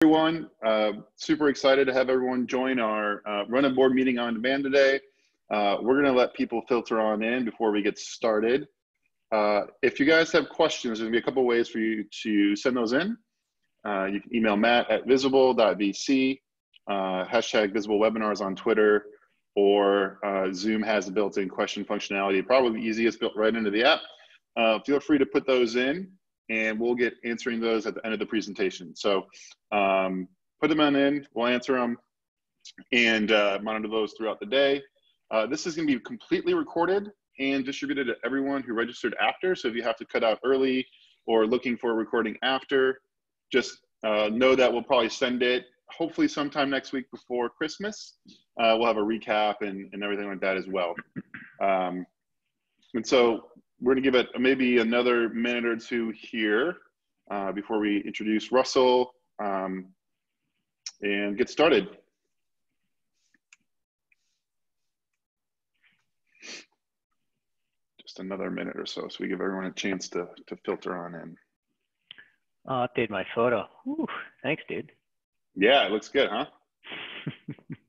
Everyone. Super excited to have everyone join our Run a Board meeting on demand today. We're going to let people filter on in before we get started. If you guys have questions, there's going to be a couple ways for you to send those in. You can email Matt at visible.vc, hashtag visible webinars on Twitter, or Zoom has a built-in question functionality, probably the easiest, built right into the app. Feel free to put those in, and we'll get answering those at the end of the presentation. So put them in, we'll answer them, and monitor those throughout the day. This is going to be completely recorded and distributed to everyone who registered after. So if you have to cut out early or looking for a recording after, just know that we'll probably send it hopefully sometime next week before Christmas. We'll have a recap and everything like that as well. And so we're going to give it maybe another minute or two here before we introduce Russell and get started. Just another minute or so we give everyone a chance to filter on in. I'll update my photo. Ooh, thanks, dude. Yeah, it looks good, huh?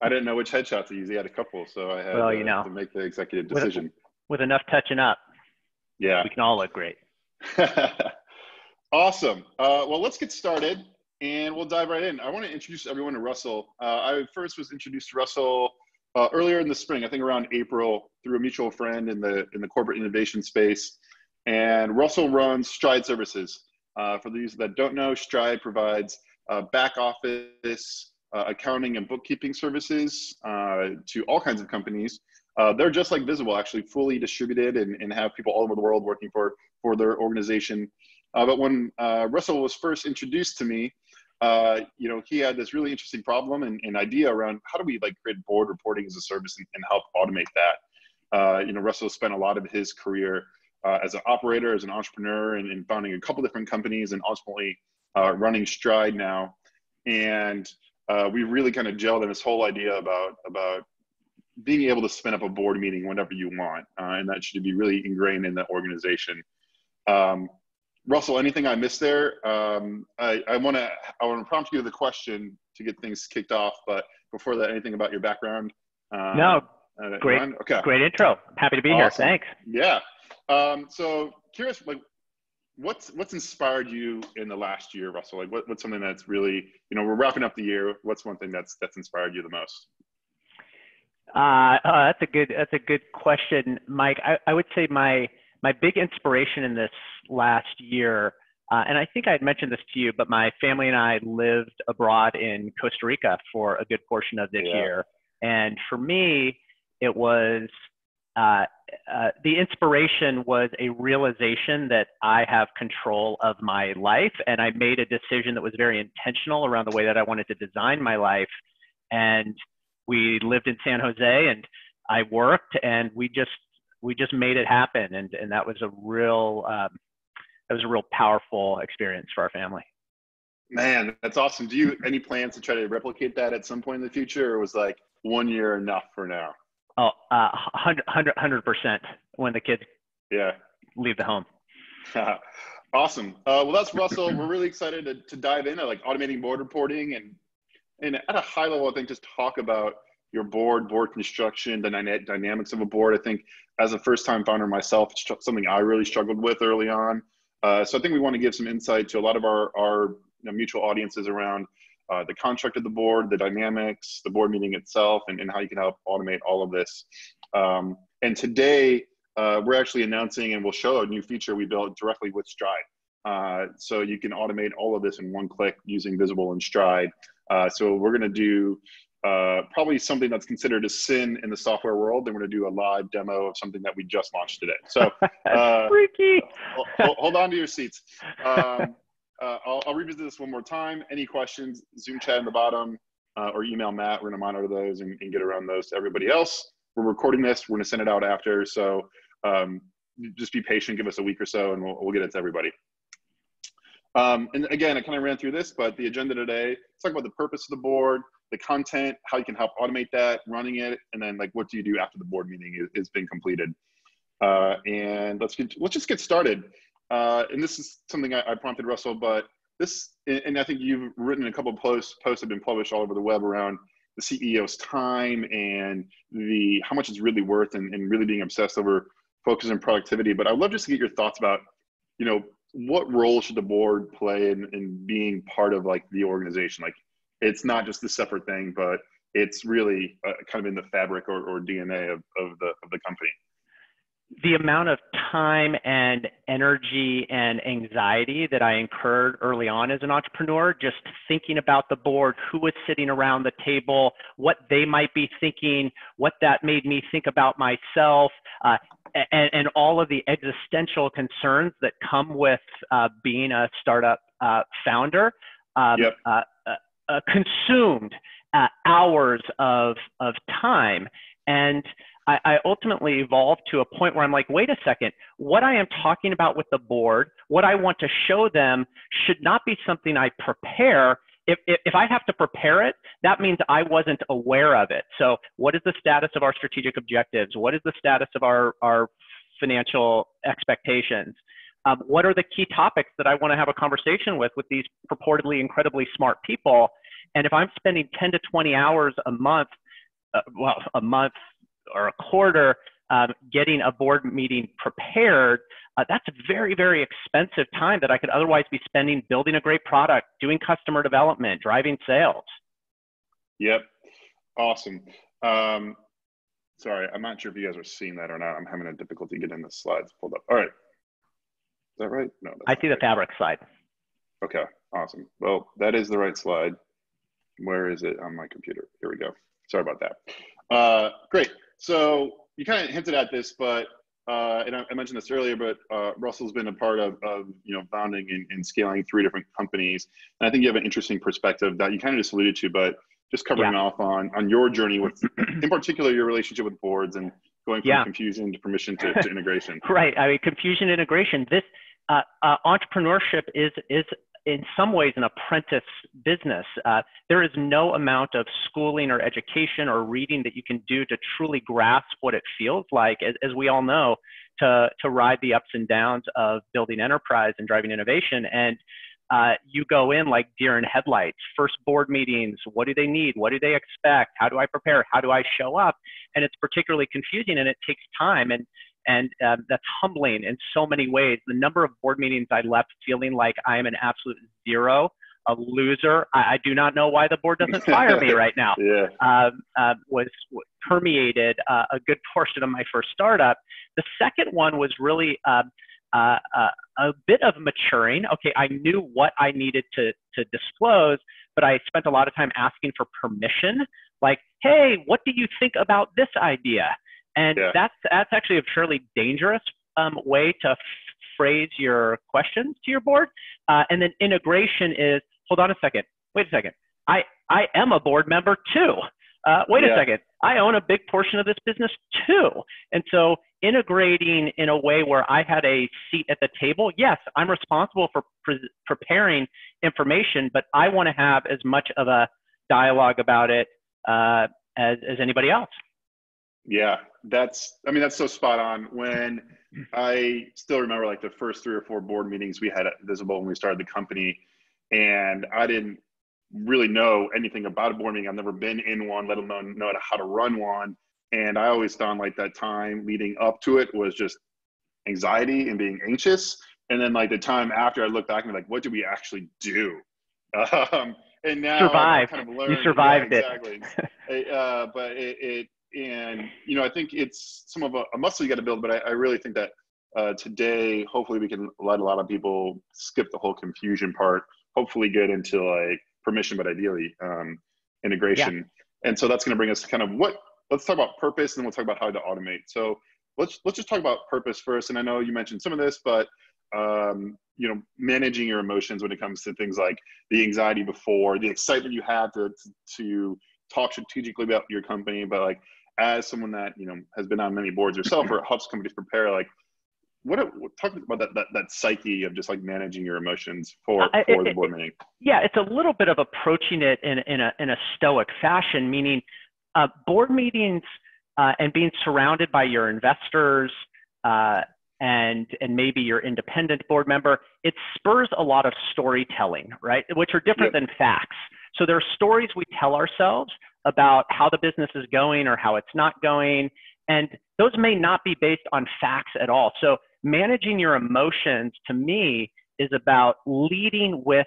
I didn't know which headshot to use. He had a couple, so I had to make the executive decision. With enough touching up, yeah, we can all look great. Awesome. Well, let's get started, and we'll dive right in. I want to introduce everyone to Russell. I first was introduced to Russell earlier in the spring, I think around April, through a mutual friend in the corporate innovation space. And Russell runs Stride Services. For those that don't know, Stride provides back office accounting and bookkeeping services to all kinds of companies. They're just like Visible, actually fully distributed and have people all over the world working for their organization. But when Russell was first introduced to me, he had this really interesting problem and idea around how do we create board reporting as a service and help automate that. Russell spent a lot of his career as an operator, as an entrepreneur, and founding a couple different companies, and ultimately running Stride now. And we really kind of gelled in this whole idea about being able to spin up a board meeting whenever you want, and that should be really ingrained in the organization. Russell, anything I missed there? I want to prompt you with a question to get things kicked off, but before that, anything about your background? No, great, okay. Great intro. Happy to be here. Thanks. Yeah. So curious, what's inspired you in the last year, Russell? What's something that's really, we're wrapping up the year. What's one thing that's inspired you the most? That's a good question, Mike. I would say my big inspiration in this last year, and I think I had mentioned this to you, but my family and I lived abroad in Costa Rica for a good portion of this year. And for me, it was, the inspiration was a realization that I have control of my life. And I made a decision that was very intentional around the way that I wanted to design my life. And we lived in San Jose, and I worked, and we just made it happen. And that was a real powerful experience for our family. Man, that's awesome. Do you any plans to try to replicate that at some point in the future, or was 1 year enough for now? Oh, 100% when the kids leave the home. Awesome. Well, that's Russell. We're really excited to dive into automating board reporting and at a high level, I think just talk about your board construction, the dynamics of a board. I think as a first-time founder myself, it's something I really struggled with early on. So I think we want to give some insight to a lot of our mutual audiences around the construct of the board, the dynamics, the board meeting itself, and how you can help automate all of this. And today, we're actually announcing and we'll show a new feature we built directly with Stride. So you can automate all of this in one click using Visible and Stride. So we're going to do probably something that's considered a sin in the software world. Then we're going to do a live demo of something that we just launched today. So freaky. Hold on to your seats. I'll revisit this one more time. Any questions, Zoom chat in the bottom or email Matt. We're going to monitor those and get around those to everybody else. We're recording this. We're going to send it out after. So just be patient. Give us a week or so, and we'll get it to everybody. And again, I kind of ran through this, but the agenda today, let's talk about the purpose of the board, the content, how you can help automate that, running it, and then what do you do after the board meeting has been completed. And let's just get started. And this is something I prompted Russell, but and I think you've written a couple of posts have been published all over the web around the CEO's time and how much it's really worth, and really being obsessed over focus and productivity. But I'd love just to get your thoughts about, what role should the board play in being part of like the organization? Like, it's not just a separate thing, but it's really kind of in the fabric or DNA of the company. The amount of time and energy and anxiety that I incurred early on as an entrepreneur, just thinking about the board, who was sitting around the table, what they might be thinking, what that made me think about myself, and all of the existential concerns that come with being a startup founder, consumed hours of time. And I ultimately evolved to a point where I'm like, wait a second, what I am talking about with the board, what I want to show them should not be something I prepare. If I have to prepare it, that means I wasn't aware of it. So what is the status of our strategic objectives? What is the status of our financial expectations? What are the key topics that I want to have a conversation with these purportedly incredibly smart people? And if I'm spending 10 to 20 hours a month, a month or a quarter, getting a board meeting prepared, that's a very, very expensive time that I could otherwise be spending building a great product, doing customer development, driving sales. Yep. Awesome. Sorry, I'm not sure if you guys are seeing that or not. I'm having a difficulty getting the slides pulled up. All right. Is that right? No. I see the fabric slide. Okay. Awesome. Well, that is the right slide. Where is it on my computer? Here we go. Sorry about that. Great. So you kind of hinted at this, but and I mentioned this earlier, but Russell's been a part of founding and scaling 3 different companies, and I think you have an interesting perspective that you kind of just alluded to, but just covering off on your journey with, in particular, your relationship with boards and going from confusion to permission to integration. Right. I mean, confusion, integration. This entrepreneurship is in some ways an apprentice business. There is no amount of schooling or education or reading that you can do to truly grasp what it feels like, as we all know, to ride the ups and downs of building enterprise and driving innovation. And you go in like deer in headlights. First board meetings, what do they need? What do they expect? How do I prepare? How do I show up? And it's particularly confusing, and it takes time. And that's humbling in so many ways. The number of board meetings I left feeling like I am an absolute zero, a loser. I do not know why the board doesn't fire me right now. Was permeated a good portion of my first startup. The second one was really a bit of maturing. Okay, I knew what I needed to disclose, but I spent a lot of time asking for permission. Like, hey, what do you think about this idea? And that's actually a fairly dangerous way to phrase your questions to your board. And then integration is, hold on a second, wait a second. I am a board member too. Wait a second, I own a big portion of this business too. And so integrating in a way where I had a seat at the table, yes, I'm responsible for preparing information, but I want to have as much of a dialogue about it as anybody else. Yeah, that's so spot on. When I still remember like the first 3 or 4 board meetings we had at Visible when we started the company, and I didn't really know anything about a board meeting. I've never been in one, let alone know how to run one. And I always found like that time leading up to it was just anxiety and being anxious. And then like the time after, I look back and be like, what did we actually do? And now I kind of learned. You survived it. Exactly. But and I think it's some of a muscle you got to build. But I really think that today, hopefully, we can let a lot of people skip the whole confusion part. Hopefully, get into like permission, but ideally integration. Yeah. And so that's going to bring us to kind of let's talk about purpose, and then we'll talk about how to automate. So let's just talk about purpose first. And I know you mentioned some of this, but managing your emotions when it comes to things like the anxiety before, the excitement you have to talk strategically about your company, but like as someone that has been on many boards yourself or helps companies prepare, like talk about that psyche of just like managing your emotions for the board meeting. Yeah, it's a little bit of approaching it in a stoic fashion, meaning board meetings and being surrounded by your investors, and maybe your independent board member, it spurs a lot of storytelling, right? Which are different than facts. So there are stories we tell ourselves about how the business is going or how it's not going. And those may not be based on facts at all. So managing your emotions, to me, is about leading with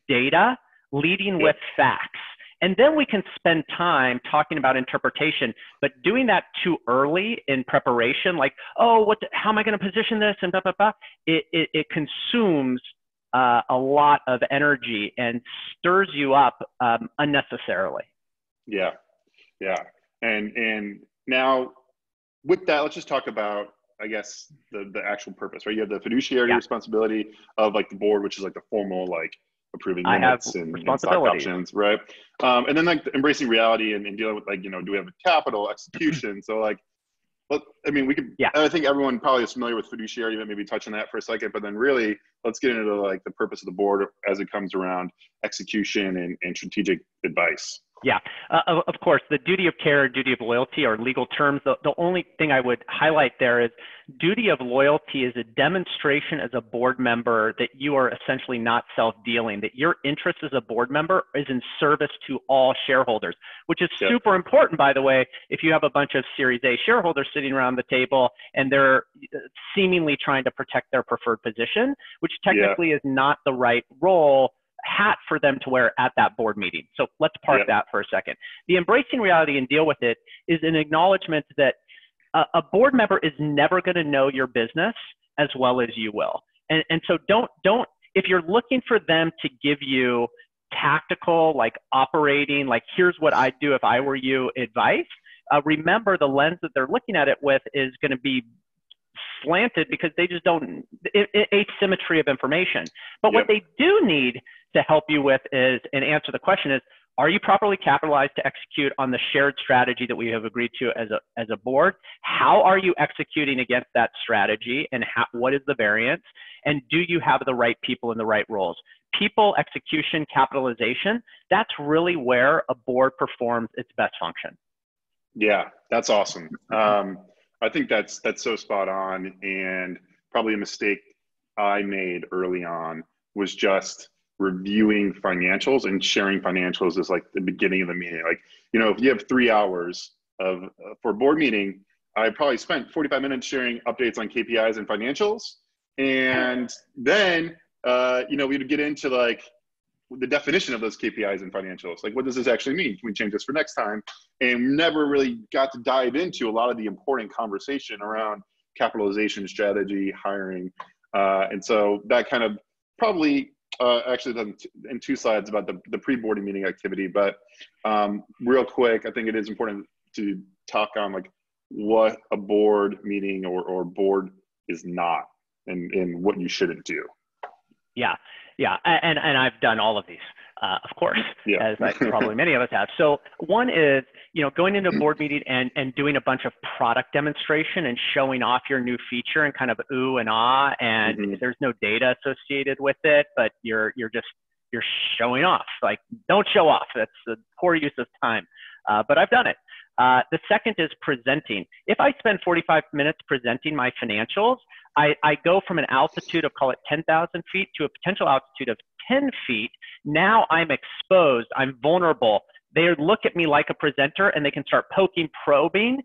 data, leading with facts. And then we can spend time talking about interpretation, but doing that too early in preparation, like, oh, how am I going to position this, and blah, blah, blah, it consumes a lot of energy and stirs you up unnecessarily. Yeah, yeah. And now with that, let's just talk about, I guess, the actual purpose, right? You have the fiduciary responsibility of like the board, which is like the formal, like, approving minutes and stock options, right? And then like embracing reality and dealing with, like, do we have capital execution? So like, I mean, we could, I think everyone probably is familiar with fiduciary, but maybe touch on that for a second, but then really let's get into like the purpose of the board as it comes around execution and strategic advice. Yeah, of course, the duty of care, duty of loyalty are legal terms. The only thing I would highlight there is duty of loyalty is a demonstration as a board member that you are essentially not self-dealing, that your interest as a board member is in service to all shareholders, which is super important, by the way, if you have a bunch of Series A shareholders sitting around the table and they're seemingly trying to protect their preferred position, which technically is not the right hat for them to wear at that board meeting. So let's park that for a second. The embracing reality and deal with it is an acknowledgement that a board member is never going to know your business as well as you will. And so don't, if you're looking for them to give you tactical, like operating, like here's what I'd do if I were you advice, remember the lens that they're looking at it with is going to be slanted because they just don't, asymmetry of information. But what they do need to help you with is, and answer the question is, are you properly capitalized to execute on the shared strategy that we have agreed to as a board? How are you executing against that strategy, and what is the variance? And do you have the right people in the right roles? People, execution, capitalization, that's really where a board performs its best function. Yeah, that's awesome. I think that's so spot on, and probably a mistake I made early on was just reviewing financials and sharing financials as like the beginning of the meeting. Like, if you have 3 hours for a board meeting, I probably spent 45 minutes sharing updates on KPIs and financials. And then, we'd get into like the definition of those KPIs and financials. Like, what does this actually mean? Can we change this for next time? And never really got to dive into a lot of the important conversation around capitalization strategy, hiring. And so that kind of probably actually done in 2 slides about the pre-boarding meeting activity. But real quick, I think it is important to talk on like what a board meeting or board is not, and what you shouldn't do. Yeah, and I've done all of these, of course, as probably many of us have. So one is, going into a board meeting and doing a bunch of product demonstration and showing off your new feature and kind of ooh and ah, and there's no data associated with it, but you're showing off. Like, don't show off. That's a poor use of time. But I've done it. The second is presenting. If I spend 45 minutes presenting my financials, I go from an altitude of, call it 10,000 feet, to a potential altitude of 10 feet. Now I'm exposed, I'm vulnerable. They look at me like a presenter and they can start poking, probing,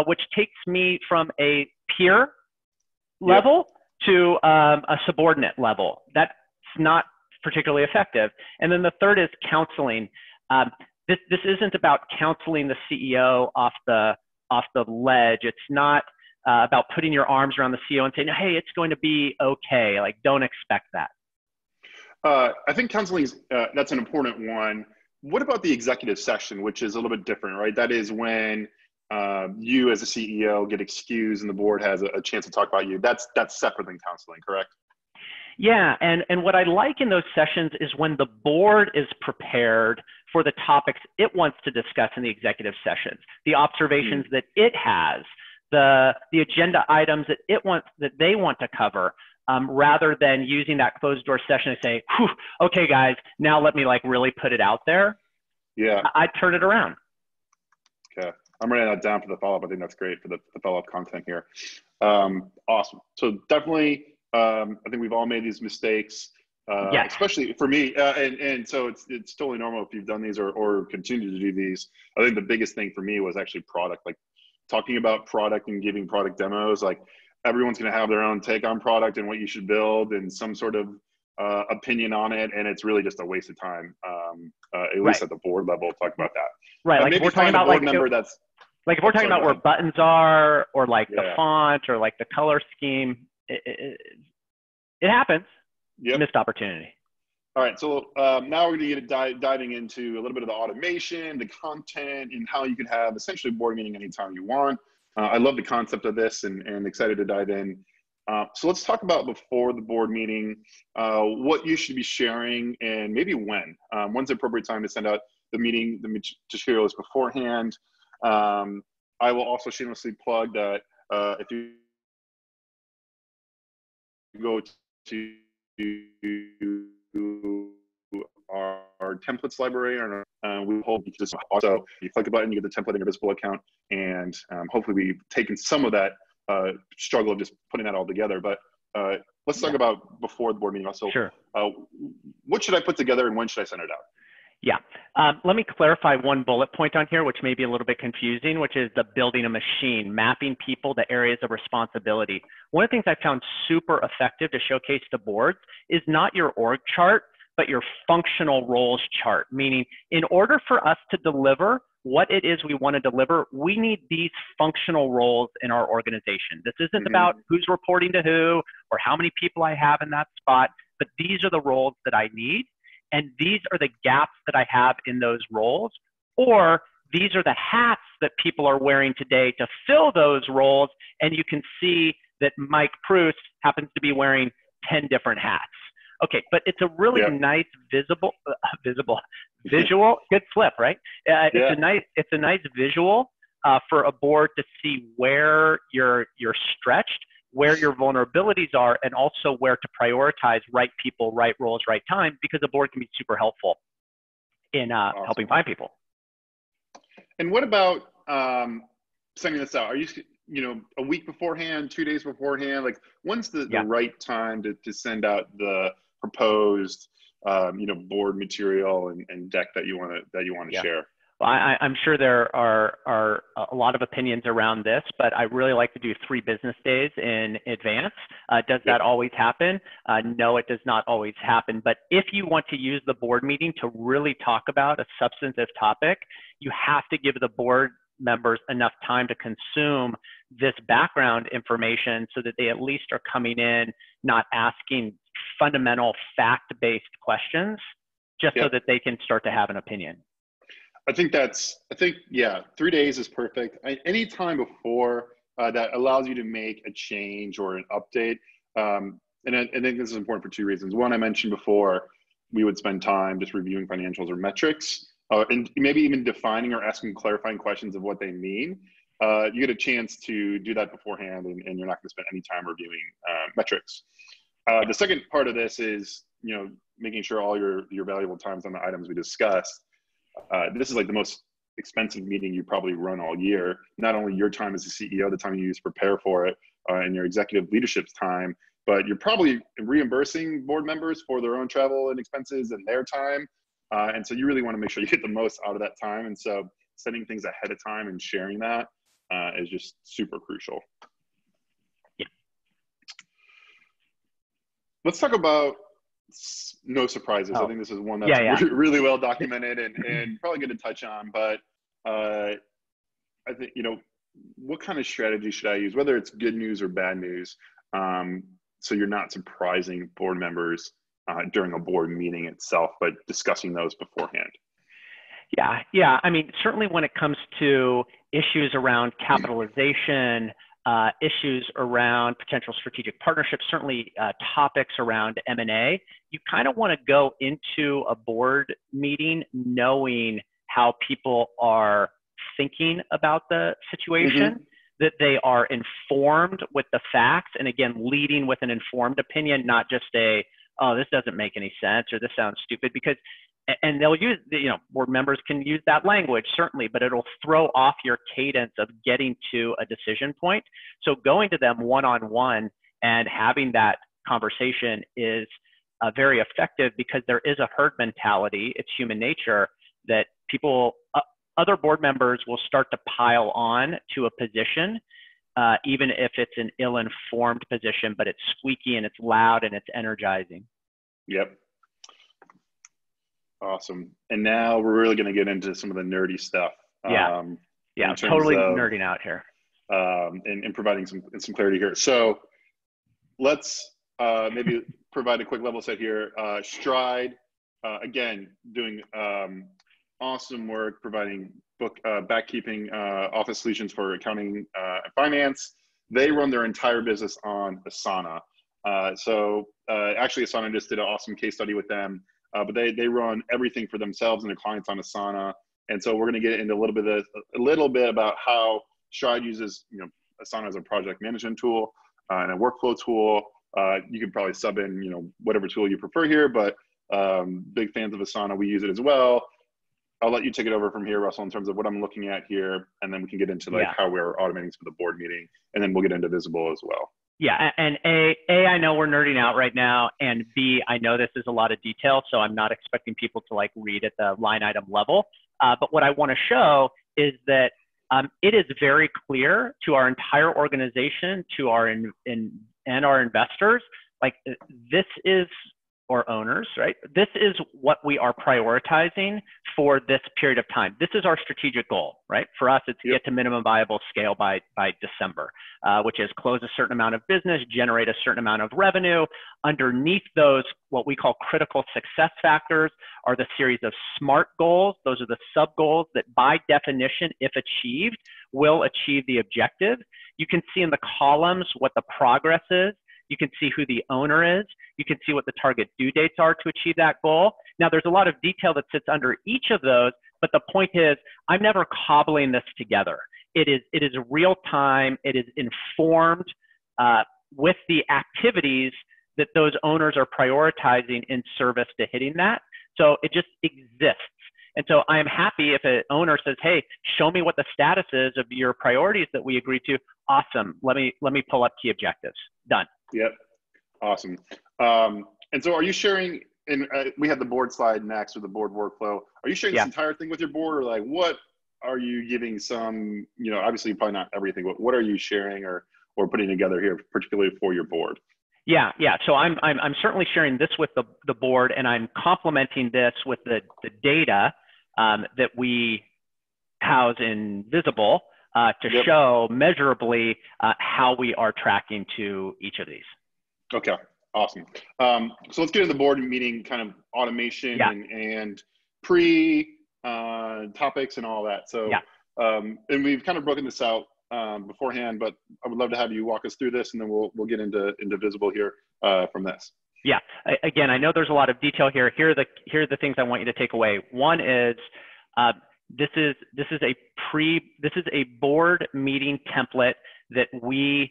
which takes me from a peer level to a subordinate level. That's not particularly effective. And then the third is counseling. This isn't about counseling the CEO off the ledge. It's not about putting your arms around the CEO and saying, hey, it's going to be okay. Like, don't expect that. I think counseling is, that's an important one. What about the executive session, which is a little bit different, right? That is when you as a CEO get excused and the board has a chance to talk about you. That's separate than counseling, correct? Yeah, and what I like in those sessions is when the board is prepared for the topics it wants to discuss in the executive sessions, the observations that it has, the agenda items that they want to cover, rather than using that closed door session to say, okay, guys, now let me like really put it out there. Yeah, I'd turn it around. Okay, I'm writing that down for the follow-up. I think that's great for the follow-up content here. Awesome. So definitely, I think we've all made these mistakes, Yes. especially for me. And so it's totally normal if you've done these or continue to do these. I think the biggest thing for me was actually product, like talking about product and giving product demos. Like everyone's going to have their own take on product and what you should build and some sort of opinion on it. And it's really just a waste of time, at least at the board level, talk about that. Right. Like maybe we're talking about board member that's like if we're talking about where buttons are or like the font or like the color scheme, it happens. Yep. Missed opportunity. All right, so now we're going to get diving into a little bit of the automation, the content, and how you can have essentially a board meeting anytime you want. I love the concept of this and excited to dive in. So let's talk about before the board meeting, what you should be sharing and maybe when. When's the appropriate time to send out the materials beforehand. I will also shamelessly plug that if you go to our templates library, we hold just also you click a button, you get the template in your Visible account, and hopefully we've taken some of that struggle of just putting that all together. But let's talk about before the board meeting also. Sure. What should I put together and when should I send it out? Yeah. Let me clarify one bullet point on here, which may be a little bit confusing, which is the building a machine, mapping people to areas of responsibility. One of the things I found super effective to showcase to boards is not your org chart, but your functional roles chart, meaning in order for us to deliver what it is we want to deliver, we need these functional roles in our organization. This isn't about who's reporting to who or how many people I have in that spot, but these are the roles that I need. And these are the gaps that I have in those roles, or these are the hats that people are wearing today to fill those roles. And you can see that Mike Pruce happens to be wearing 10 different hats. Okay, but it's a really nice visual, good flip, right? It's a nice visual for a board to see where you're stretched, where your vulnerabilities are, and also where to prioritize right people, right roles, right time, because the board can be super helpful in helping find people. And what about sending this out? Are you a week beforehand, 2 days beforehand? Like when's the right time to send out the proposed board material and deck that you want to share? Well, I'm sure there are a lot of opinions around this, but I really like to do 3 business days in advance. Does that always happen? No, it does not always happen. But if you want to use the board meeting to really talk about a substantive topic, you have to give the board members enough time to consume this background information so that they at least are coming in not asking fundamental fact-based questions, just so that they can start to have an opinion. I think 3 days is perfect. Any time before that allows you to make a change or an update. And I think this is important for 2 reasons. One, I mentioned before, we would spend time just reviewing financials or metrics, and maybe even defining or asking clarifying questions of what they mean. You get a chance to do that beforehand, and you're not going to spend any time reviewing metrics. The second part of this is, making sure all your valuable time's on the items we discussed. This is like the most expensive meeting you probably run all year. Not only your time as a CEO, the time you use to prepare for it, and your executive leadership's time, but you're probably reimbursing board members for their own travel and expenses and their time. And so you really want to make sure you get the most out of that time. And so setting things ahead of time and sharing that is just super crucial. Yeah. Let's talk about no surprises. I think this is one that's really well documented and probably going to touch on, but I think, what kind of strategy should I use, whether it's good news or bad news, so you're not surprising board members during a board meeting itself, but discussing those beforehand? Yeah. I mean, certainly when it comes to issues around capitalization, issues around potential strategic partnerships, certainly topics around M&A, you kind of want to go into a board meeting knowing how people are thinking about the situation, that they are informed with the facts, and again, leading with an informed opinion, not just oh, this doesn't make any sense or this sounds stupid, because and they'll use, board members can use that language, certainly, but it'll throw off your cadence of getting to a decision point. So going to them one-on-one and having that conversation is very effective, because there is a herd mentality. It's human nature that people, other board members will start to pile on to a position, even if it's an ill-informed position, but it's squeaky and it's loud and it's energizing. Yep. Awesome. And now we're really going to get into some of the nerdy stuff. Yeah, I'm totally nerding out here. And providing some clarity here. So let's maybe provide a quick level set here. Stride, again, doing awesome work, providing backkeeping office solutions for accounting and finance. They run their entire business on Asana. Actually, Asana just did an awesome case study with them. But they run everything for themselves and their clients on Asana. And so we're going to get into a little bit about how Stride uses, Asana as a project management tool and a workflow tool. You can probably sub in, whatever tool you prefer here, but big fans of Asana. We use it as well. I'll let you take it over from here, Russell, in terms of what I'm looking at here, and then we can get into how we're automating some of the board meeting, and then we'll get into Visible as well. Yeah, and A, I know we're nerding out right now, and B, I know this is a lot of detail, so I'm not expecting people to read at the line item level. But what I want to show is that it is very clear to our entire organization, to our and our investors, this is, or owners, right? This is what we are prioritizing for this period of time. This is our strategic goal, right? For us, it's get to minimum viable scale by December, which is close a certain amount of business, generate a certain amount of revenue. Underneath those, what we call critical success factors are the series of SMART goals. Those are the sub goals that by definition, if achieved, will achieve the objective. You can see in the columns what the progress is. You can see who the owner is. You can see what the target due dates are to achieve that goal. Now, there's a lot of detail that sits under each of those, but the point is, I'm never cobbling this together. It is real time. It is informed with the activities that those owners are prioritizing in service to hitting that. So it just exists. And so I am happy if an owner says, hey, show me what the status is of your priorities that we agreed to. Awesome. Let me pull up key objectives. Done. Yep. Awesome. And so are you sharing, and we have the board slide next, or the board workflow. Are you sharing this entire thing with your board, or what are you giving some, obviously probably not everything, but what are you sharing or putting together here, particularly for your board? Yeah. So I'm certainly sharing this with the board, and I'm complementing this with the data that we house in Visible to show measurably how we are tracking to each of these. Okay, awesome. So let's get into the board meeting kind of automation and topics and all that. So, and we've kind of broken this out beforehand, but I would love to have you walk us through this, and then we'll get into Visible here from this. Yeah. Again, I know there's a lot of detail here. Here are the things I want you to take away. One is this is a board meeting template that we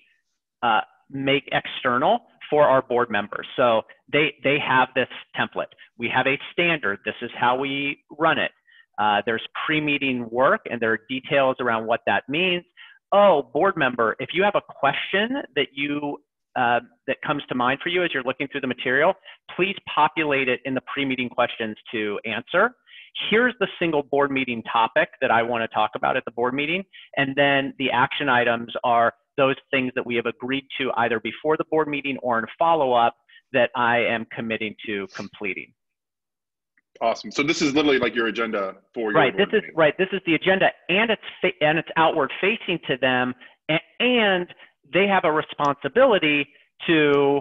make external for our board members. So they have this template. We have a standard. This is how we run it. There's pre-meeting work, and there are details around what that means. Oh, board member, if you have a question that that comes to mind for you as you're looking through the material, please populate it in the pre-meeting questions to answer. Here's the single board meeting topic that I want to talk about at the board meeting. And then the action items are those things that we have agreed to either before the board meeting or in follow-up that I am committing to completing. Awesome. So this is literally like your agenda for your board meeting. This is the agenda, and it's outward facing to them, and they have a responsibility to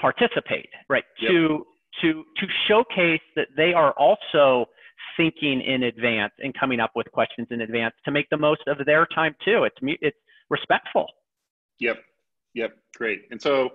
participate, right? Yep. To showcase that they are also thinking in advance and coming up with questions in advance to make the most of their time too. It's respectful. Yep. Great. And so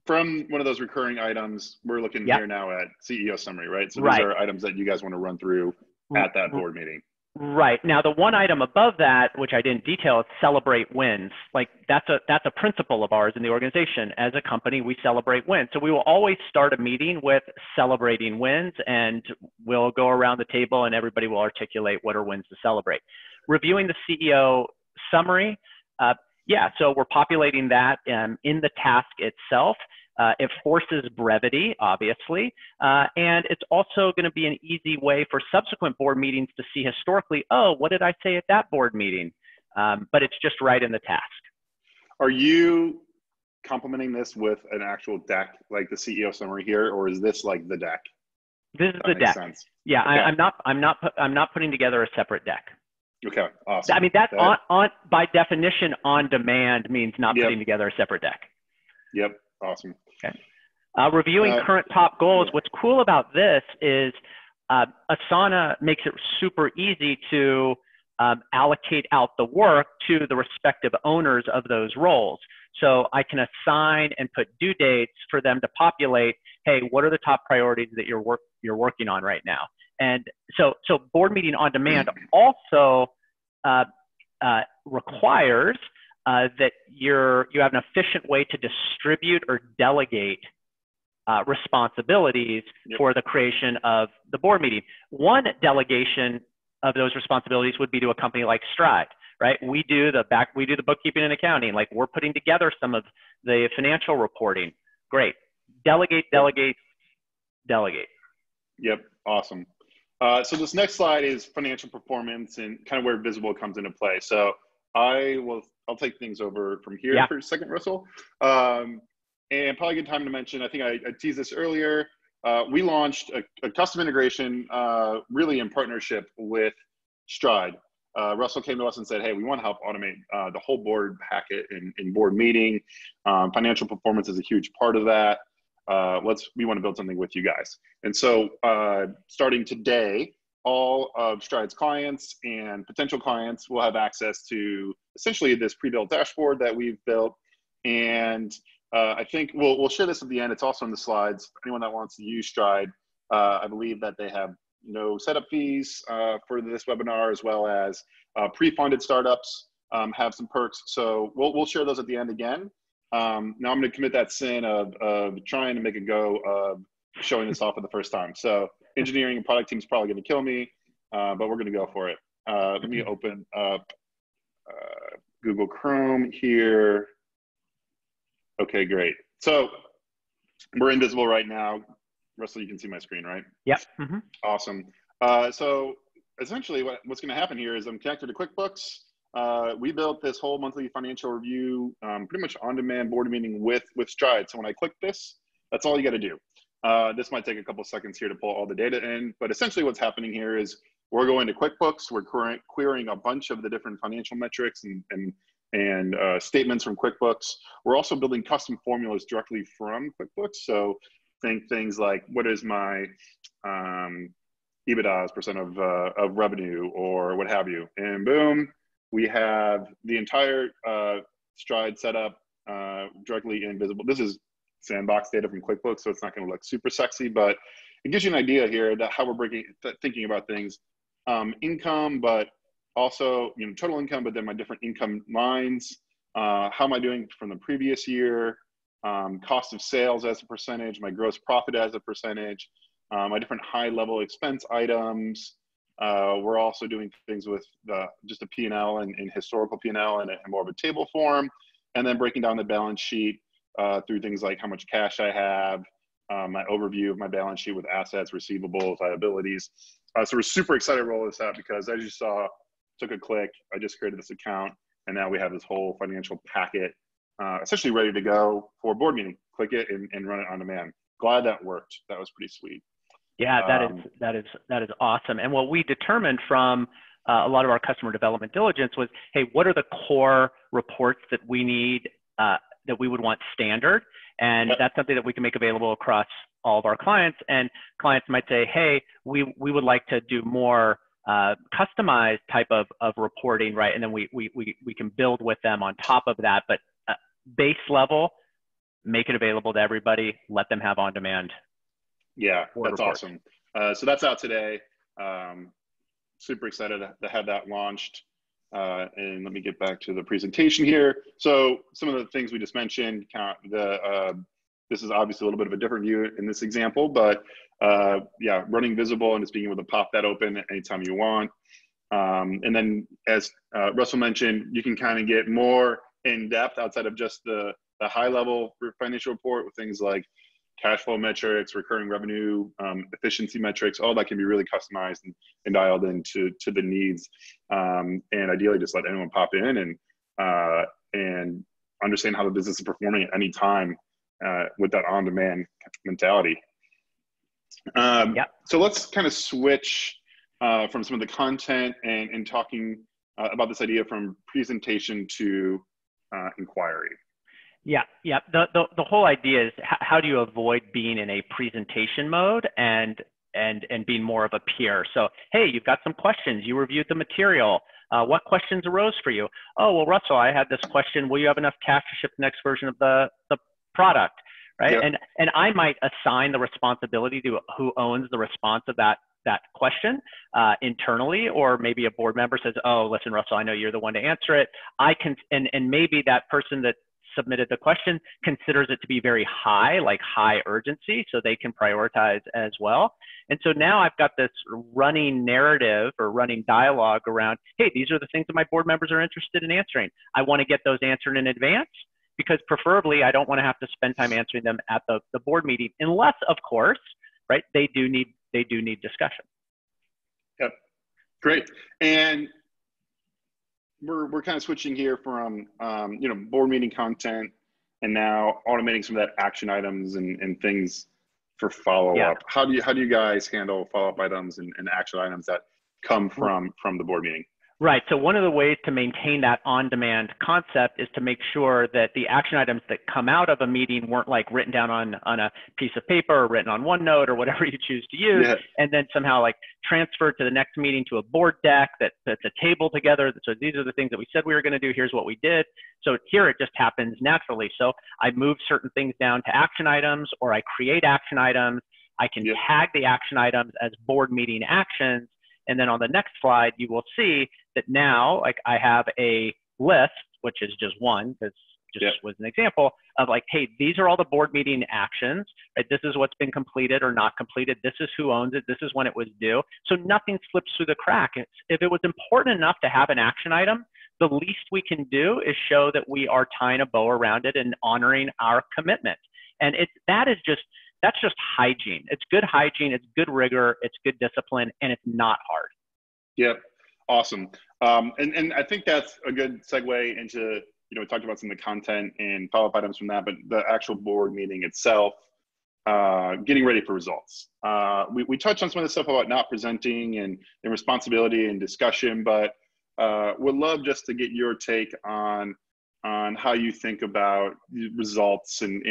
from one of those recurring items, we're looking here now at CEO summary, right? So these are items that you guys want to run through at that board meeting. Right. Now, the one item above that, which I didn't detail, is celebrate wins. Like that's a principle of ours in the organization. As a company, we celebrate wins. So we will always start a meeting with celebrating wins, and we'll go around the table and everybody will articulate what are wins to celebrate. Reviewing the CEO summary. Yeah, so we're populating that in the task itself. It forces brevity, obviously, and it's also going to be an easy way for subsequent board meetings to see historically, oh, what did I say at that board meeting? But it's just right in the task. Are you complementing this with an actual deck, like the CEO summary here, or is this like the deck? This is the deck. Sense. Yeah, okay. I'm not putting together a separate deck. Okay, awesome. I mean, that by definition, on demand means not putting together a separate deck. Yep, awesome. Okay. Reviewing current top goals. What's cool about this is Asana makes it super easy to allocate out the work to the respective owners of those roles. So I can assign and put due dates for them to populate, hey, what are the top priorities that you're working on right now? And so board meeting on demand also requires that you have an efficient way to distribute or delegate responsibilities for the creation of the board meeting. One delegation of those responsibilities would be to a company like Stride, right? We do the bookkeeping and accounting. Like we're putting together some of the financial reporting. Great. Delegate, delegate, delegate. Yep. Awesome. So this next slide is financial performance and kind of where visible comes into play. So I'll take things over from here for a second, Russell. And probably a good time to mention, I think I teased this earlier. We launched a custom integration really in partnership with Stride. Russell came to us and said, hey, we want to help automate the whole board packet in board meeting. Financial performance is a huge part of that. We want to build something with you guys. And so starting today, all of Stride's clients and potential clients will have access to essentially this pre-built dashboard that we've built. And I think we'll share this at the end. It's also in the slides. Anyone that wants to use Stride, I believe that they have no setup fees for this webinar, as well as pre-funded startups have some perks. So we'll share those at the end again. Now I'm going to commit that sin of trying to make a go of showing this off for the first time. So engineering and product team is probably going to kill me, but we're going to go for it. Let me open up Google Chrome here. Okay, great. So we're invisible right now. Russell, you can see my screen, right? Yep. Mm-hmm. Awesome. So essentially what's going to happen here is I'm connected to QuickBooks. We built this whole monthly financial review, pretty much on-demand board meeting with Stride. So when I click this, that's all you got to do. This might take a couple seconds here to pull all the data in, but essentially what's happening here is we're going to QuickBooks. We're querying a bunch of the different financial metrics and statements from QuickBooks. We're also building custom formulas directly from QuickBooks. So think things like, what is my EBITDA as percent of revenue or what have you, and boom, we have the entire Stride setup directly invisible. This is sandbox data from QuickBooks, so it's not going to look super sexy, but it gives you an idea here that how we're thinking about things. Income, but also total income, but then my different income lines. How am I doing from the previous year? Cost of sales as a percentage, my gross profit as a percentage, my different high-level expense items. We're also doing things with just a P&L and historical P&L and more of a table form, and then breaking down the balance sheet through things like how much cash I have, my overview of my balance sheet with assets, receivables, liabilities. So we're super excited to roll this out because, as you saw, took a click, I just created this account, and now we have this whole financial packet essentially ready to go for board meeting. Click it and run it on demand. Glad that worked. That was pretty sweet. Yeah, that is awesome. And what we determined from a lot of our customer development diligence was, hey, what are the core reports that we need that we would want standard? And that's something that we can make available across all of our clients. And clients might say, hey, we would like to do more customized type of reporting, right? And then we can build with them on top of that. But base level, make it available to everybody, let them have on demand. Yeah, that's awesome. So that's out today. super excited to have that launched. And let me get back to the presentation here. So some of the things we just mentioned, this is obviously a little bit of a different view in this example, but yeah, running visible and just being able to pop that open anytime you want. And then as Russell mentioned, you can kind of get more in depth outside of just the high level financial report with things like cash flow metrics, recurring revenue, efficiency metrics. All that can be really customized and dialed into the needs. And ideally just let anyone pop in and understand how the business is performing at any time with that on-demand mentality. So let's kind of switch from some of the content and talking about this idea from presentation to inquiry. Yeah. The whole idea is how do you avoid being in a presentation mode and being more of a peer? So, hey, you've got some questions. You reviewed the material. What questions arose for you? Oh, well, Russell, I had this question. Will you have enough cash to ship the next version of the product? Right. Yep. And I might assign the responsibility to who owns the response of that question internally, or maybe a board member says, oh, listen, Russell, I know you're the one to answer it. I can, and maybe that person that submitted the question considers it to be very high, like high urgency, so they can prioritize as well. And so now I've got this running narrative or running dialogue around, hey, these are the things that my board members are interested in answering. I want to get those answered in advance, because preferably I don't want to have to spend time answering them at the board meeting, unless, of course, right, they do need discussion. Yep, great. And we're kind of switching here from board meeting content and now automating some of that action items and things for follow-up. Yeah. How do you guys handle follow-up items and action items that come from the board meeting? Right. So one of the ways to maintain that on-demand concept is to make sure that the action items that come out of a meeting weren't like written down on a piece of paper or written on OneNote or whatever you choose to use, Yeah. and then somehow like transferred to the next meeting to a board deck that puts a table together. So these are the things that we said we were going to do. Here's what we did. So here it just happens naturally. So I move certain things down to action items, or I create action items. I can Yep. tag the action items as board meeting actions. And then on the next slide, you will see that now, like, I have a list, which is just one, because just Yep. was an example of like, hey, these are all the board meeting actions, right? This is what's been completed or not completed. This is who owns it. This is when it was due. So nothing slips through the crack. If it was important enough to have an action item, the least we can do is show that we are tying a bow around it and honoring our commitment. And that's just hygiene. It's good hygiene, it's good rigor, it's good discipline, and it's not hard. Yep, awesome. And I think that's a good segue into, we talked about some of the content and follow-up items from that, but the actual board meeting itself, getting ready for results. We touched on some of the stuff about not presenting and responsibility and discussion, but would love just to get your take on how you think about results and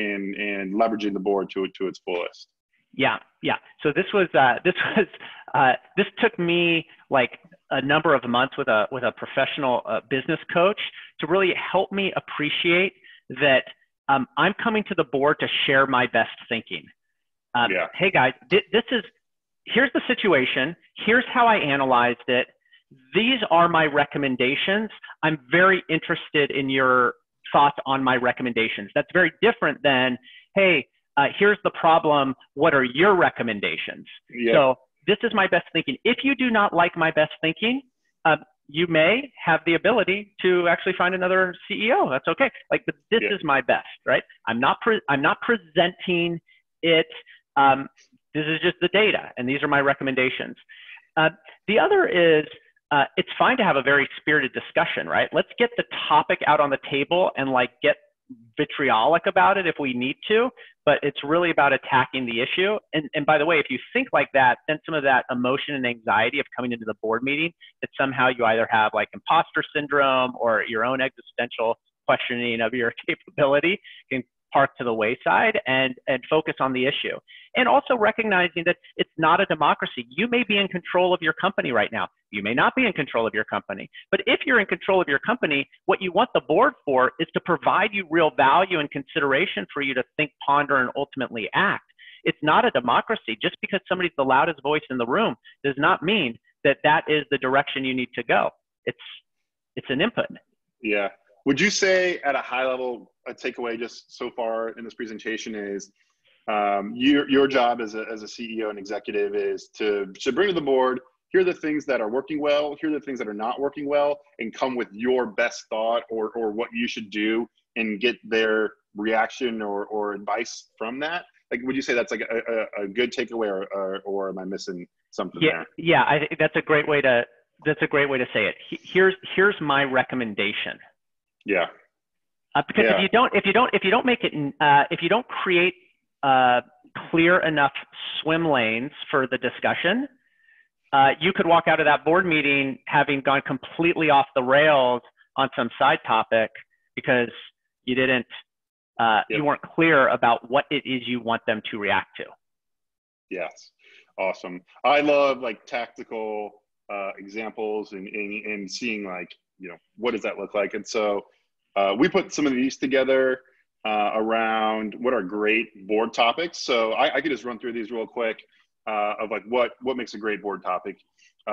leveraging the board to its fullest. Yeah. So this took me like a number of months with a professional business coach to really help me appreciate that I'm coming to the board to share my best thinking. Hey guys, here's the situation. Here's how I analyzed it. These are my recommendations. I'm very interested in your thoughts on my recommendations. That's very different than, hey, here's the problem. What are your recommendations? Yeah. So this is my best thinking. If you do not like my best thinking, you may have the ability to actually find another CEO. That's okay. Like, but this is my best, right? I'm not presenting it. This is just the data, and these are my recommendations. The other is, it's fine to have a very spirited discussion, right? Let's get the topic out on the table and like get vitriolic about it if we need to, but it's really about attacking the issue. And by the way, if you think like that, then some of that emotion and anxiety of coming into the board meeting, that somehow you either have like imposter syndrome or your own existential questioning of your capability can park to the wayside and focus on the issue. And also recognizing that it's not a democracy. You may be in control of your company right now. You may not be in control of your company. But if you're in control of your company, what you want the board for is to provide you real value and consideration for you to think, ponder, and ultimately act. It's not a democracy. Just because somebody's the loudest voice in the room does not mean that is the direction you need to go. It's an input. Yeah. Would you say at a high level, a takeaway just so far in this presentation is your job as a CEO and executive is to bring to the board, here are the things that are working well, here are the things that are not working well, and come with your best thought or what you should do and get their reaction or advice from that? Like, would you say that's like a good takeaway, or am I missing something there? Yeah, I think that's a great way to say it. Here's my recommendation. Yeah. Because if you don't make it, if you don't create clear enough swim lanes for the discussion, you could walk out of that board meeting having gone completely off the rails on some side topic because you didn't, you weren't clear about what it is you want them to react to. Yes. Awesome. I love like tactical examples and seeing like, what does that look like? And so we put some of these together around what are great board topics. So I could just run through these real quick of like what makes a great board topic.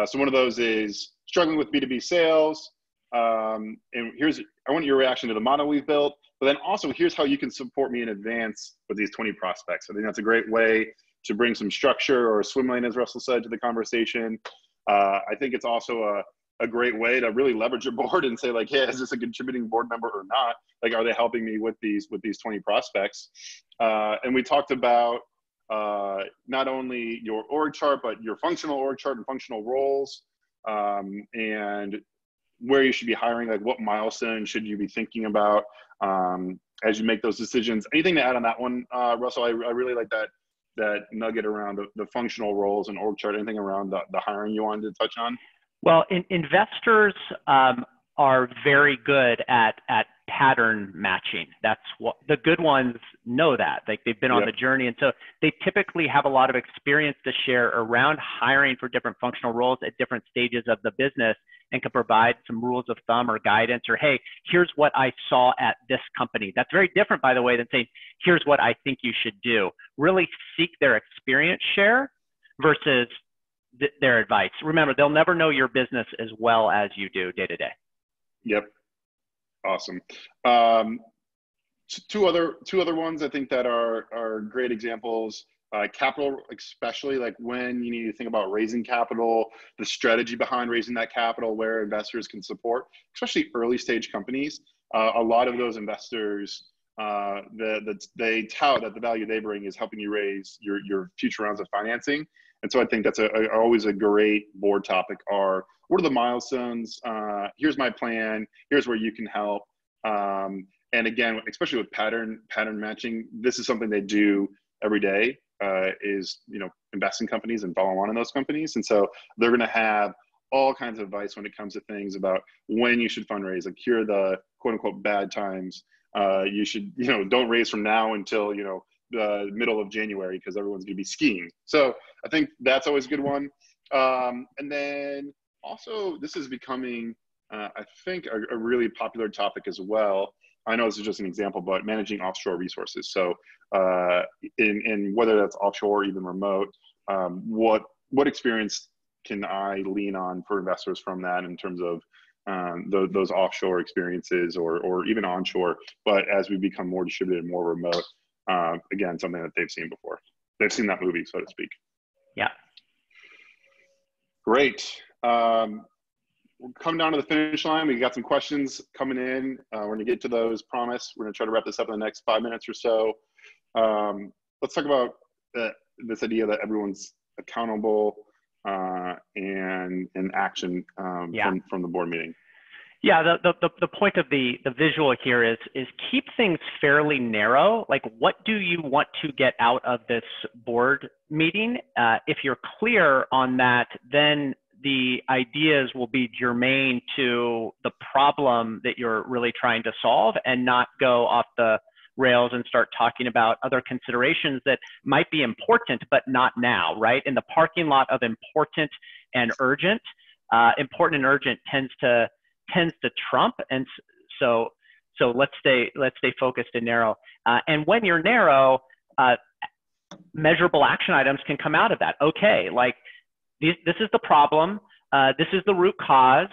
So one of those is struggling with B2B sales. And I want your reaction to the model we've built, but then also here's how you can support me in advance with these 20 prospects. I think that's a great way to bring some structure or a swim lane, as Russell said, to the conversation. I think it's also a great way to really leverage your board and say like, hey, is this a contributing board member or not? Like, are they helping me with these 20 prospects? And we talked about not only your org chart, but your functional org chart and functional roles, and where you should be hiring, like what milestones should you be thinking about as you make those decisions. Anything to add on that one, Russell? I really like that nugget around the functional roles and org chart. Anything around the hiring you wanted to touch on? Well, investors are very good at pattern matching. That's what the good ones know that. Like they've been on the journey, and so they typically have a lot of experience to share around hiring for different functional roles at different stages of the business, and can provide some rules of thumb or guidance, or hey, here's what I saw at this company. That's very different, by the way, than saying here's what I think you should do. Really seek their experience share versus their advice. Remember, they'll never know your business as well as you do day to day. Yep. Awesome. Two other ones I think that are great examples. Capital, especially like when you need to think about raising capital, the strategy behind raising that capital, where investors can support, especially early stage companies. A lot of those investors, they tout that the value they bring is helping you raise your future rounds of financing. And so I think that's always a great board topic. What are the milestones? Here's my plan. Here's where you can help. And again, especially with pattern matching, this is something they do every day. Is invest in companies and follow on in those companies. And so they're going to have all kinds of advice when it comes to things about when you should fundraise. Like, here are the quote unquote bad times. You should, don't raise from now until, the middle of January because everyone's going to be skiing. So I think that's always a good one. And then also this is becoming, I think, a really popular topic as well. I know this is just an example, but managing offshore resources. So in whether that's offshore or even remote, what experience can I lean on for investors from that in terms of those offshore experiences or even onshore, but as we become more distributed and more remote, again, something that they've seen before. They've seen that movie, so to speak. Yeah. Great. We're coming down to the finish line. We got some questions coming in. We're going to get to those, promise. We're going to try to wrap this up in the next 5 minutes or so. Let's talk about this idea that everyone's accountable and action from the board meeting. Yeah, the point of the visual here is keep things fairly narrow. Like, what do you want to get out of this board meeting? If you're clear on that, then the ideas will be germane to the problem that you're really trying to solve, and not go off the rails and start talking about other considerations that might be important, but not now, right? In the parking lot of important and urgent tends to trump. And so let's stay focused and narrow. And when you're narrow, measurable action items can come out of that. Okay, like this is the problem. This is the root cause.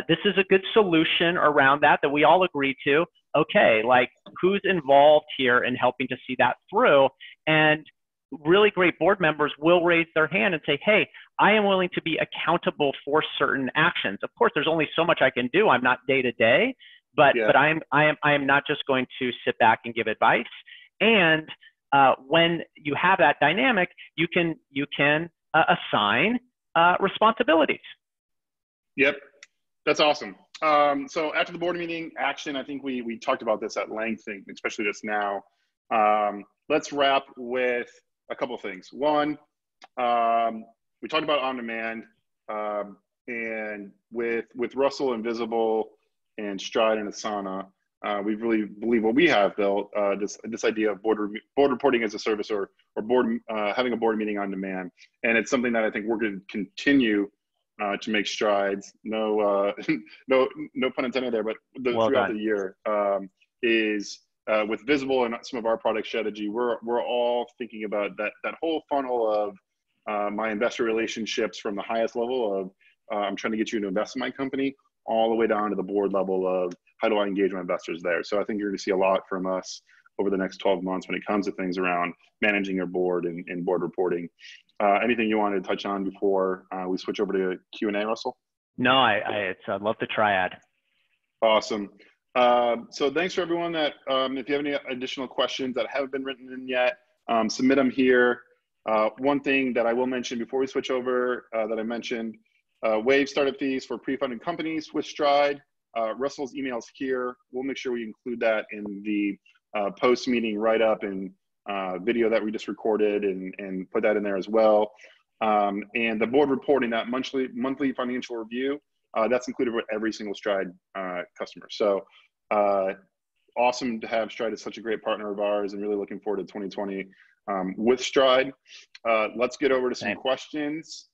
This is a good solution around that we all agree to. Okay, like who's involved here in helping to see that through? And really great board members will raise their hand and say, hey, I am willing to be accountable for certain actions. Of course, there's only so much I can do. I'm not day to day, but I am not just going to sit back and give advice. And when you have that dynamic, you can assign responsibilities. Yep, that's awesome. So after the board meeting action, I think we talked about this at length, especially just now. Let's wrap with a couple of things. One, we talked about on-demand, and with Russell and Visible and Stride and Asana, we really believe what we have built, this idea of board reporting as a service, or having a board meeting on demand. And it's something that I think we're going to continue to make strides. No pun intended there, but throughout the year is with Visible and some of our product strategy, we're all thinking about that whole funnel of my investor relationships from the highest level of I'm trying to get you to invest in my company, all the way down to the board level of how do I engage my investors there. So I think you're going to see a lot from us over the next 12 months when it comes to things around managing your board and board reporting. Anything you wanted to touch on before we switch over to Q&A, Russell? No, I love the triad. Awesome. So thanks for everyone that, if you have any additional questions that haven't been written in yet, submit them here. One thing that I will mention before we switch over that I mentioned, waive startup fees for pre-funded companies with Stride. Russell's email's here. We'll make sure we include that in the post-meeting write-up and video that we just recorded and put that in there as well. And the board reporting, that monthly financial review, that's included with every single Stride customer. So awesome to have Stride as such a great partner of ours, and really looking forward to 2020 with Stride. Let's get over to some questions.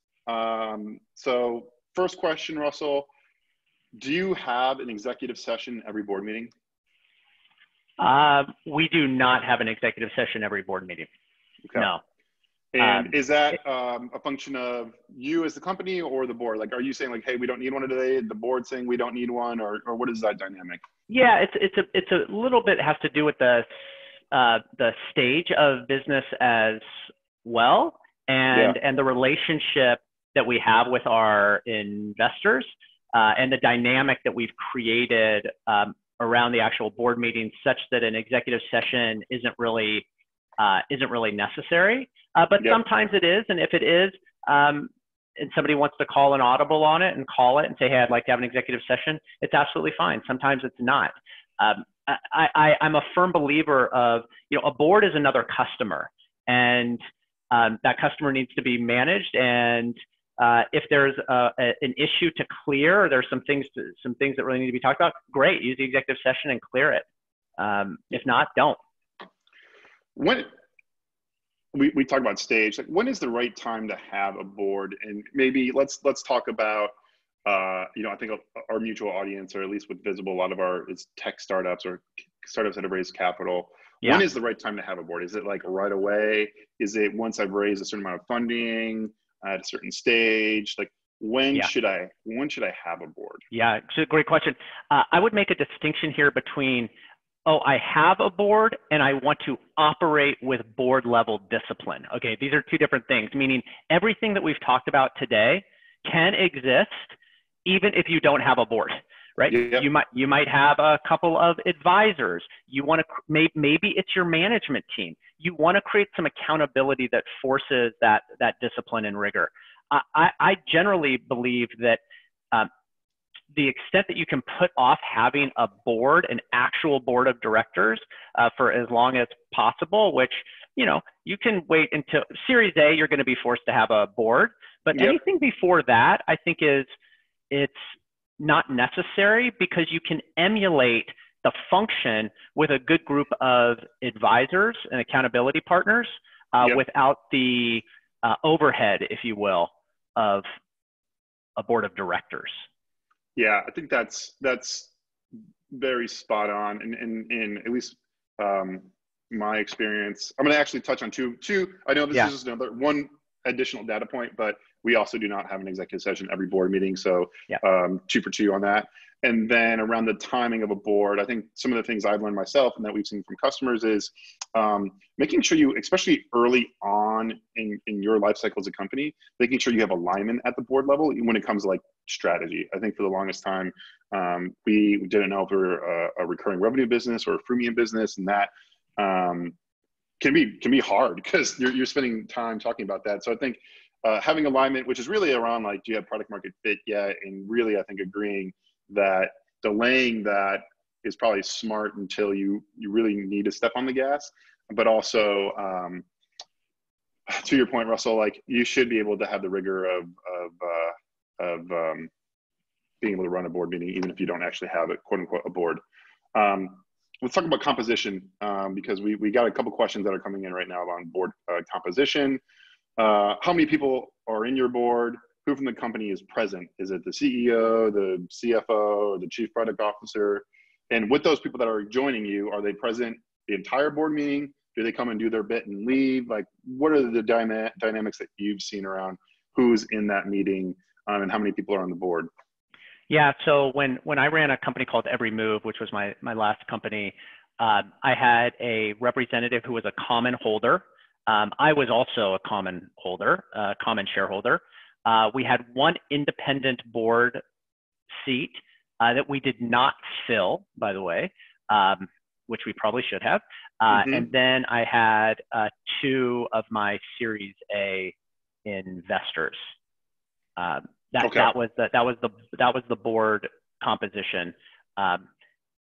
So first question, Russell, do you have an executive session every board meeting? We do not have an executive session every board meeting. Okay. No. And is that a function of you as the company or the board? Like, are you saying like, hey, we don't need one today? The board saying we don't need one, or what is that dynamic? Yeah, it's a little bit has to do with the stage of business as well, and the relationship that we have with our investors, and the dynamic that we've created around the actual board meeting, such that an executive session isn't really necessary. But sometimes it is, and if it is, and somebody wants to call an audible on it and call it and say, hey, I'd like to have an executive session, it's absolutely fine. Sometimes it's not. I'm a firm believer of, a board is another customer, and that customer needs to be managed. And if there's an issue to clear, or there's some things that really need to be talked about, great, use the executive session and clear it. If not, don't. When we talk about stage, like when is the right time to have a board? And maybe let's talk about, I think our mutual audience, or at least with Visible, a lot of is tech startups or startups that have raised capital. Yeah. When is the right time to have a board? Is it like right away? Is it once I've raised a certain amount of funding at a certain stage? Like when should I have a board? Yeah, it's a great question. I would make a distinction here between, I have a board and I want to operate with board level discipline. Okay, these are two different things, meaning everything that we've talked about today can exist even if you don't have a board, right? Yep. You might have a couple of advisors. You want to, maybe it's your management team. You want to create some accountability that forces that discipline and rigor. I generally believe that the extent that you can put off having a board, an actual board of directors, for as long as possible, which, you can wait until Series A, you're going to be forced to have a board, but anything before that, I think it's not necessary, because you can emulate the function with a good group of advisors and accountability partners without the overhead, if you will, of a board of directors. Yeah, I think that's very spot on. In at least my experience, I'm going to actually touch on two. I know this is just one additional data point, but We also do not have an executive session every board meeting. So Yeah. 2 for 2 on that. And then around the timing of a board, I think some of the things I've learned myself and that we've seen from customers is making sure you, especially early on in your life cycle as a company, making sure you have alignment at the board level when it comes to like strategy. I think for the longest time, we didn't know if we were a recurring revenue business or a freemium business, and that can be hard because you're spending time talking about that. So I think having alignment, which is really around like, do you have product market fit yet? And really, I think agreeing that delaying that is probably smart until you really need to step on the gas. But also, to your point, Russell, like you should be able to have the rigor of being able to run a board meeting, even if you don't actually have it, quote unquote, a board. Let's talk about composition because we got a couple questions that are coming in right now on board composition. How many people are in your board? Who from the company is present? Is it the CEO, the CFO, the chief product officer? And with those people that are joining you, are they present the entire board meeting? Do they come and do their bit and leave? Like, what are the dynamics that you've seen around who's in that meeting and how many people are on the board? Yeah, so when I ran a company called Every Move, which was my last company, I had a representative who was a common holder. I was also a common holder, common shareholder. We had one independent board seat that we did not fill, by the way, which we probably should have. And then I had 2 of my Series A investors. That was the board composition.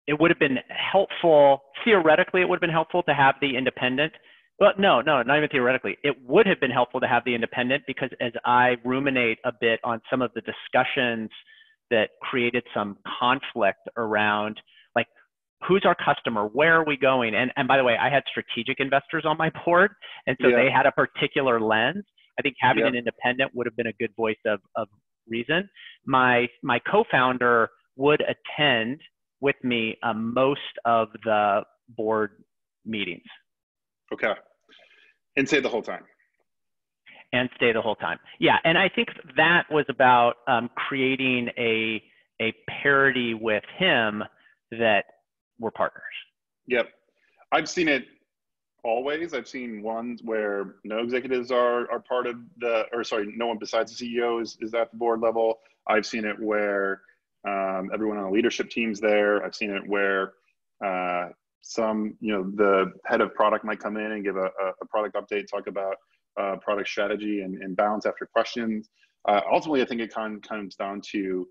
It would have been helpful, theoretically, it would have been helpful to have the independent. But no, not even theoretically. It would have been helpful to have the independent because as I ruminate a bit on some of the discussions that created some conflict around, like, who's our customer? Where are we going? And by the way, I had strategic investors on my board, and so they had a particular lens. I think having an independent would have been a good voice of reason. My co-founder would attend with me most of the board meetings. Okay. And stay the whole time. And stay the whole time. Yeah, and I think that was about creating a parity with him that we're partners. Yep. I've seen it always. I've seen ones where no executives are part of no one besides the CEO is at the board level. I've seen it where everyone on the leadership team's there. I've seen it where the head of product might come in and give a product update, talk about product strategy and bounce after questions. Ultimately, I think it comes down to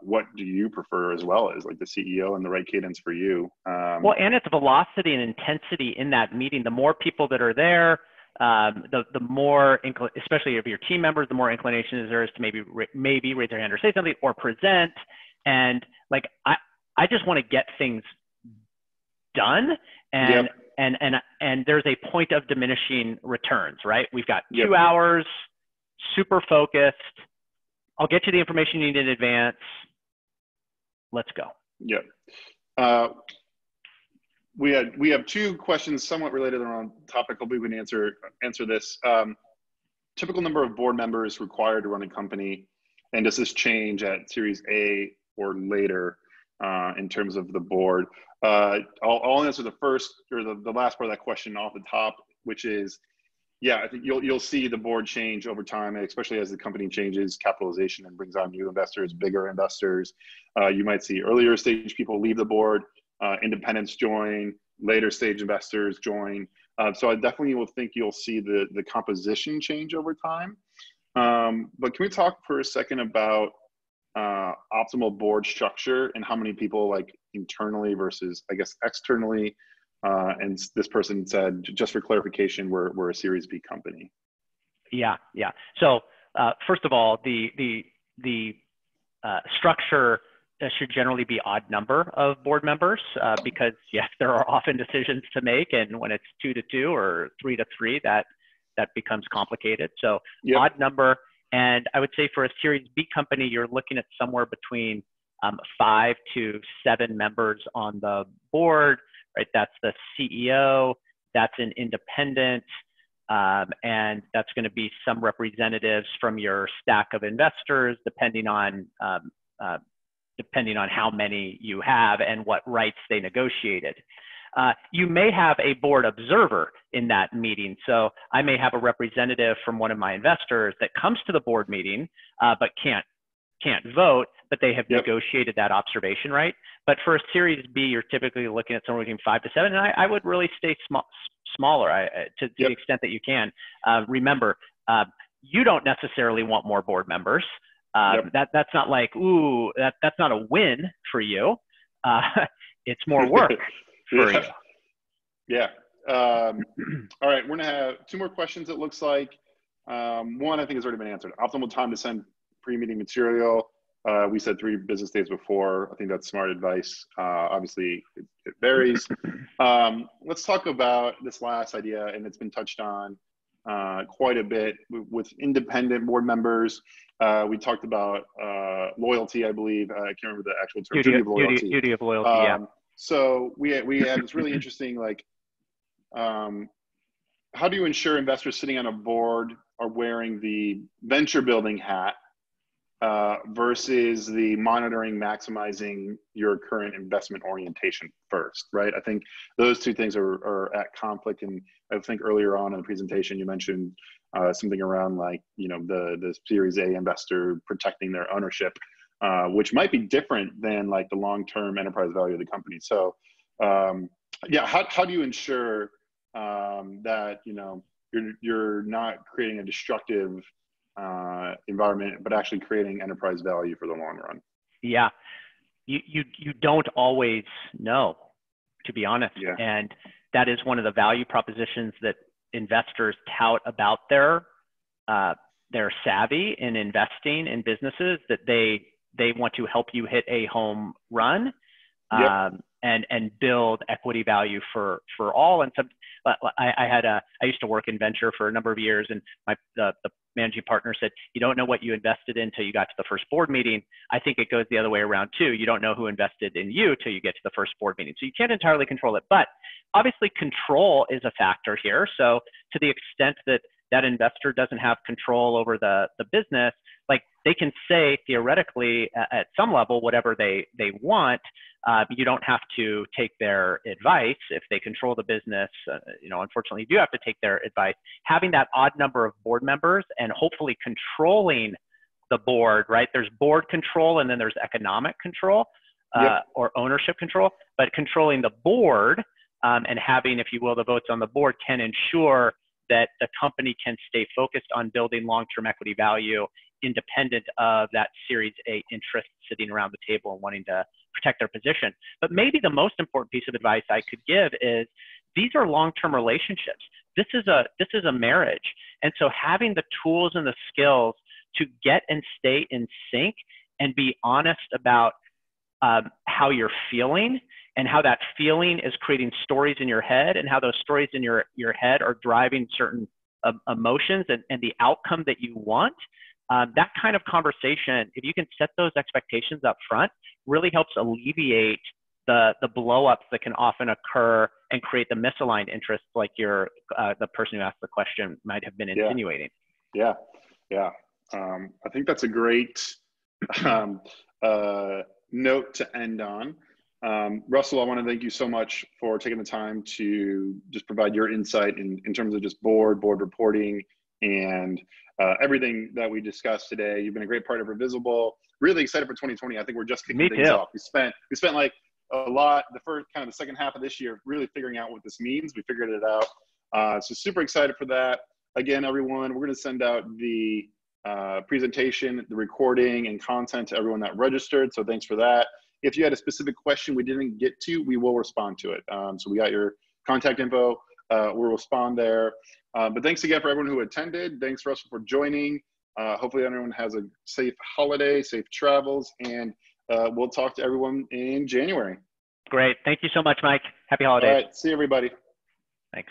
what do you prefer as well as like the CEO and the right cadence for you. Well, and it's velocity and intensity in that meeting. The more people that are there, the more, especially if your team members, the more inclination there is to maybe raise their hand or say something or present. And like, I just want to get things done. And there's a point of diminishing returns, right? We've got 2 hours, super focused. I'll get you the information you need in advance. Let's go. Yeah. We have 2 questions somewhat related around topic. Hopefully we can answer this. Typical number of board members required to run a company, and does this change at Series A or later in terms of the board? I'll answer the first or the last part of that question off the top, which is, yeah, I think you'll see the board change over time, especially as the company changes capitalization and brings on new investors, bigger investors. You might see earlier stage people leave the board, independents join, later stage investors join. So I definitely will think you'll see the composition change over time. But can we talk for a second about optimal board structure and how many people like internally versus I guess externally? And this person said, just for clarification, we're a Series B company. Yeah. So first of all, the structure should generally be odd number of board members because yes, there are often decisions to make, and when it's 2 to 2 or 3 to 3, that becomes complicated. So odd number, and I would say for a Series B company, you're looking at somewhere between 5 to 7 members on the board. Right, that's the CEO, that's an independent, And that's going to be some representatives from your stack of investors, depending on how many you have and what rights they negotiated. You may have a board observer in that meeting. So I may have a representative from one of my investors that comes to the board meeting, but can't vote, but they have negotiated that observation right. But for a Series B, you're typically looking at somewhere between 5 to 7, and I would really stay smaller to the extent that you can. Remember, you don't necessarily want more board members. That's not like, ooh, that's not a win for you. It's more work for you. Yeah. All right, we're gonna have 2 more questions, it looks like. One, I think, has already been answered. Optimal time to send pre-meeting material. We said 3 business days before. I think that's smart advice. Obviously, it varies. Let's talk about this last idea, and it's been touched on quite a bit with independent board members. We talked about loyalty, I believe. I can't remember the actual term. Duty of loyalty. Duty of loyalty, yeah. So we had this really interesting, like, how do you ensure investors sitting on a board are wearing the venture building hat versus the monitoring, maximizing your current investment orientation first, right? I think those 2 things are at conflict. And I think earlier on in the presentation, you mentioned something around, like, the Series A investor protecting their ownership, which might be different than, like, the long-term enterprise value of the company. So how do you ensure that, you're not creating a destructive environment, but actually creating enterprise value for the long run? Yeah, you don't always know, to be honest. Yeah. And that is one of the value propositions that investors tout about their savvy in investing in businesses, that they want to help you hit a home run. And build equity value for all. And some, I used to work in venture for a number of years, and the managing partner said, you don't know what you invested in until you got to the first board meeting. I think it goes the other way around too. You don't know who invested in you till you get to the first board meeting. So you can't entirely control it, but obviously control is a factor here. So to the extent that that investor doesn't have control over the business, like, they can say theoretically at some level whatever they want. You don't have to take their advice if they control the business. Unfortunately, you do have to take their advice. Having that odd number of board members and hopefully controlling the board, right? There's board control, and then there's economic control or ownership control. But controlling the board and having, if you will, the votes on the board can ensure that the company can stay focused on building long-term equity value independent of that Series A interest sitting around the table and wanting to protect their position. But maybe the most important piece of advice I could give is, these are long-term relationships. This is a marriage. And so having the tools and the skills to get and stay in sync and be honest about how you're feeling, and how that feeling is creating stories in your head, and how those stories in your head are driving certain emotions and the outcome that you want. That kind of conversation, if you can set those expectations up front, really helps alleviate the blow-ups that can often occur and create the misaligned interests, like the person who asked the question might have been insinuating. Yeah. I think that's a great note to end on. Russell, I want to thank you so much for taking the time to just provide your insight in terms of just board reporting and everything that we discussed today. You've been a great part of Revisible. Really excited for 2020. I think we're just kicking things off. We spent like a lot, the second half of this year, really figuring out what this means. We figured it out. So super excited for that. Again, everyone, we're going to send out the presentation, the recording, and content to everyone that registered. So thanks for that. If you had a specific question we didn't get to, we will respond to it. So we got your contact info. We'll respond there. But thanks again for everyone who attended. Thanks, Russell, for joining. Hopefully everyone has a safe holiday, safe travels, and we'll talk to everyone in January. Great. Thank you so much, Mike. Happy holidays. All right. See you, everybody. Thanks.